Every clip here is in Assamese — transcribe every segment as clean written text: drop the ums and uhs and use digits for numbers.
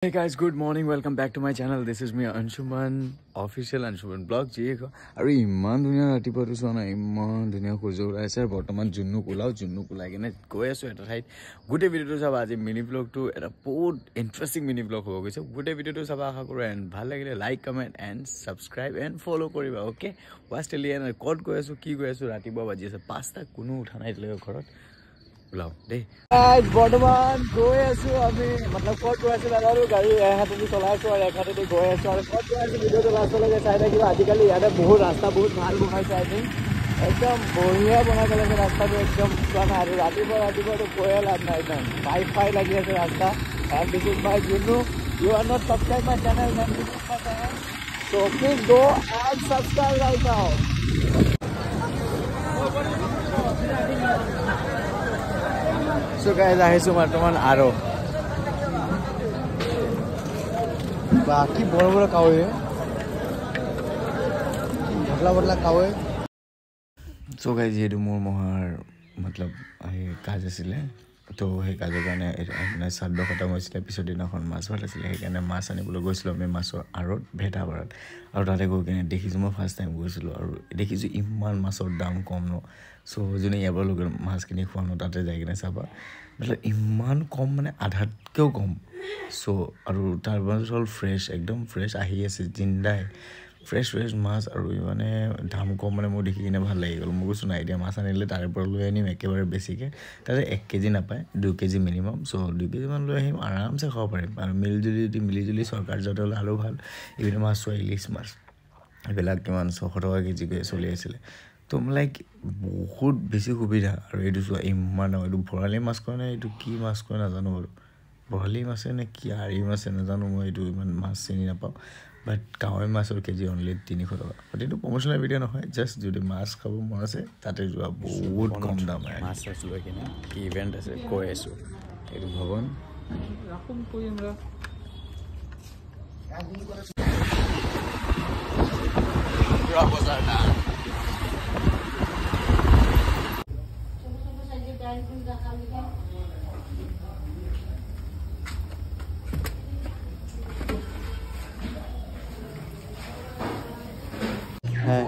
Hey guys, good morning. Welcome back to my channel. This is me, Anshuman, official Anshuman blog. Are iman dunia rati paru sona iman dunia khojo raise bortoman junnu kulai kene goi asu eta thait gute video to sab aji mini vlog to eta বহুত interesting mini vlog hobo goise gute video to sab akha koro and bhal lagile like comment and subscribe and follow koriba. Okay, watch till end. Code goi asu ki goi asu rati ba baji ase 5 ta kuno utha nai lege khorot बुलाओ दे आज बर्तमान गए आसो আমি मतलब কত গৈ আছে দাদাৰো গাড়ী এহাতে দি চলাইছো আৰু এহাতে দি গৈ আছো আৰু কত গৈ আছে ভিডিওটো লাষ্ট লৈকে চাই থাকিব আজিকালি ইয়াতে বহুত ৰাস্তা বহুত ভাল বনাইছে আই থিং একদম বঢ়িয়া বনাই পেলাইছে ৰাস্তাটো একদম পুৰা আৰু ৰাতিপুৱা তো গৈ লাভ নাই একদম ফাই লাগি আছে ৰাস্তা and this is my Junu. You are not subscribed my channel and this is my channel, so please go and subscribe right now. So guys, আহিছো বৰ্তমান আৰু বাকি বড় কাউয়ে বদলা কাউয়ে so guys যেটো মোৰ মহাৰ मतलब আহে কাজ আছিল তো হে কাজৰ কাৰণে মানে সাদ্দ খতম হৈছিল এপিসোড দিনাখন মাছ ভালাছিল সেইকাৰণে মাছ আনিবলৈ গৈছিল আমি মাছৰ আৰত ভেটা বাৰত আৰু তাতে গৈ কিনে দেখিছো মই ফাৰ্স্ট টাইম গৈছিল আৰু দেখিছো ইমান মাছৰ দাম কম ন সো জুনে ইয়াবৰ লগৰ মাছ কিনি খোৱানো তাতে যাই কিনে চাবা मतलब ইমান কম মানে আধাতকেও কম সো আৰু তাৰ বাজল ফ্ৰেশ একদম ফ্ৰেশ আহি আছে জিন্দাই ফ্ৰেশ মাছ আৰু মানে দাম কম মানে মোৰ দেখি কিনে ভাল লাগি গল মোক শুনাই আইডিয়া মাছ আনিলে তাৰ পৰা লৈ আনিম একেবাৰে বেছিকে তাতে 1 কেজি নাপায় 2 কেজি মিনিমাম সো 2 কেজি মান লৈ আহিম আৰামছে খাব পাৰিম আৰু মিলিজুলি চৰকাৰ যতে হলে আৰু ভাল ইভিন মাছ ইলিশ মাছ এবিলাক কিমান 100 টকা কেজি কৈ চলি আছিল তো লাইক বহুত বেছি সুবিধা আৰু এইটো ইমান এইটো ভৰালি মাছ কয় এইটো কি মাছ কয় নাজানো বাৰু ভৰালি মাছ নে কি আৰি মাছ নাজানো মই এইটো ইমান মাছ চিনি নাপাওঁ বাট কাৱৈ মাছৰ কেজি অনলি 300 টকা এইটো প্ৰমোশনাল ভিডিও নহয় জাস্ট যদি মাছ খাব মন আছে তাতে যোৱা বহুত কম দাম মাছ লৈ কিনে কি ইভেন্ট আছে কৈ আছো এইটো ভৱন ৰাখুম কৈ আমৰা পুৰা বজাৰ না है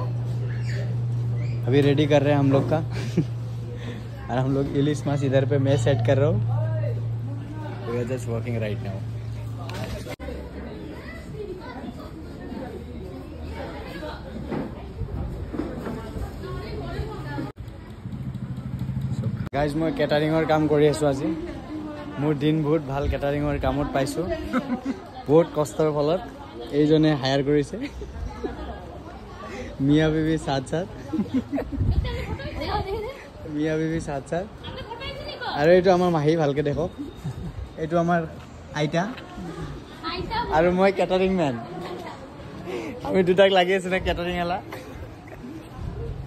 अभी रेडी कर रहे हैं हम लोग का और हम लोग इलिश मास इधर पे मैं सेट कर रहा हूँ we are just working right now guys मैं केटारिंगर काम কৰি আছো আজি মোৰ দিন বহুত ভাল কেটাৰিংৰ কামত পাইছো বহুত কষ্টৰ ফলত এইজনে হায়াৰ কৰিছে মিয়া বিবি সাথ আৰু এইটো আমাৰ মাহি ভালকে দেখক এইটো আমাৰ আইতা আৰু মই কেটাৰিং ম্যান আমি দুটাক লাগি আছে না কেটাৰিং এলা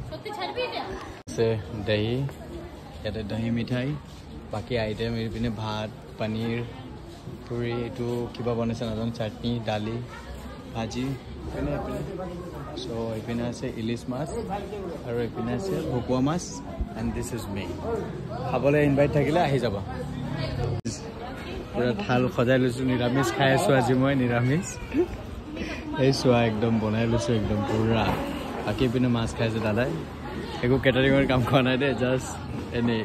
সত্যি ছাড়বি এটা সে দহি ইয়াতে দহি মিঠাই বাকি আইটেম এইপিনে ভাত পনীৰ পুৰি এইটো কিবা বনাইছে নাজানো চাটনি দালি ভাজি সো এইপিনে আছে ইলিশ মাছ আৰু এইপিনে আছে ভকুৱা মাছ এণ্ড দিছ ইজ মি খাবলৈ ইনভাইট থাকিলে আহি যাবা পুৰা থাল সজাই লৈছো নিৰামিষ খাই আছো আজি মই নিৰামিষ এই চোৱা একদম বনাই লৈছো একদম পুৰা বাকী পিনে মাছ খাইছে দাদাই একো কেটাৰিঙৰ কাম কৰা নাই দে জাষ্ট এনেই